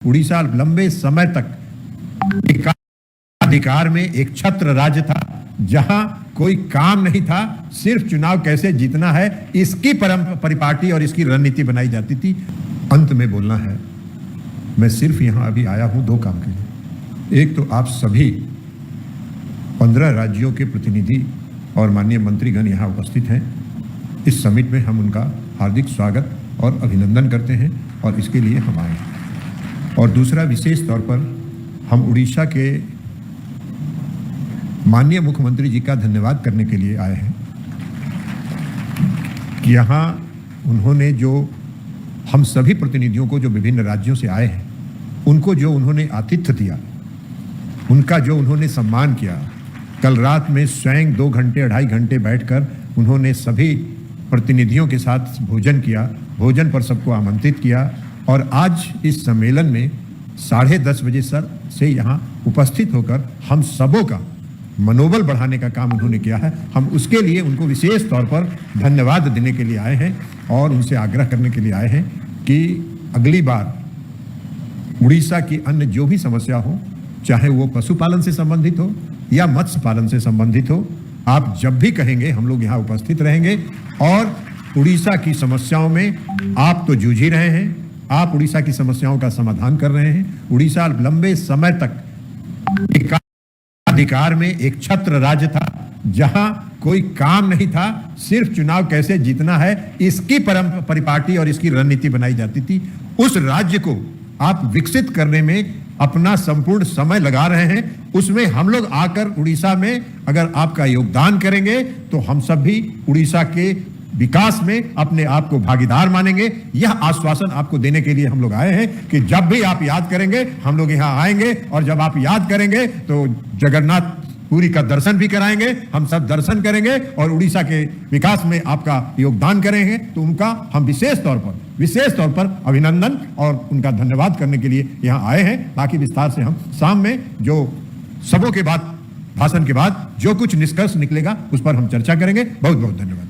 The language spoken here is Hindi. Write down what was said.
उड़ीसा लंबे समय तक अधिकार में एक छत्र राज्य था, जहां कोई काम नहीं था, सिर्फ चुनाव कैसे जीतना है इसकी परिपाटी और इसकी रणनीति बनाई जाती थी। अंत में बोलना है, मैं सिर्फ यहां अभी आया हूं दो काम के लिए। एक तो आप सभी 15 राज्यों के प्रतिनिधि और माननीय मंत्रीगण यहां उपस्थित हैं। इस समिट में हम उनका हार्दिक स्वागत और अभिनंदन करते हैं और इसके लिए हम आए हैं। और दूसरा, विशेष तौर पर हम उड़ीसा के माननीय मुख्यमंत्री जी का धन्यवाद करने के लिए आए हैं कि यहाँ उन्होंने जो हम सभी प्रतिनिधियों को जो विभिन्न राज्यों से आए हैं, उनको जो उन्होंने आतिथ्य दिया, उनका जो उन्होंने सम्मान किया। कल रात में स्वयं 2 घंटे 2.5 घंटे बैठकर उन्होंने सभी प्रतिनिधियों के साथ भोजन किया, भोजन पर सबको आमंत्रित किया। और आज इस सम्मेलन में 10:30 बजे से यहाँ उपस्थित होकर हम सबों का मनोबल बढ़ाने का काम उन्होंने किया है। हम उसके लिए उनको विशेष तौर पर धन्यवाद देने के लिए आए हैं और उनसे आग्रह करने के लिए आए हैं कि अगली बार उड़ीसा की अन्य जो भी समस्या हो, चाहे वो पशुपालन से संबंधित हो या मत्स्य पालन से संबंधित हो, आप जब भी कहेंगे हम लोग यहाँ उपस्थित रहेंगे। और उड़ीसा की समस्याओं में आप तो जूझ ही रहे हैं, आप उड़ीसा की समस्याओं का समाधान कर रहे हैं। उड़ीसा लंबे समय तक अधिकार में एक छत्र राज्य था, जहां कोई काम नहीं था, सिर्फ चुनाव कैसे जीतना है इसकी परिपाटी और इसकी रणनीति बनाई जाती थी। उस राज्य को आप विकसित करने में अपना संपूर्ण समय लगा रहे हैं। उसमें हम लोग आकर उड़ीसा में अगर आपका योगदान करेंगे तो हम सब भी उड़ीसा के विकास में अपने आप को भागीदार मानेंगे। यह आश्वासन आपको देने के लिए हम लोग आए हैं कि जब भी आप याद करेंगे हम लोग यहाँ आएंगे, और जब आप याद करेंगे तो जगन्नाथ पुरी का दर्शन भी कराएंगे, हम सब दर्शन करेंगे और उड़ीसा के विकास में आपका योगदान करेंगे। तो उनका हम विशेष तौर पर अभिनंदन और उनका धन्यवाद करने के लिए यहाँ आए हैं। बाकी विस्तार से हम शाम में जो सबों के बाद भाषण के बाद जो कुछ निष्कर्ष निकलेगा उस पर हम चर्चा करेंगे। बहुत बहुत धन्यवाद।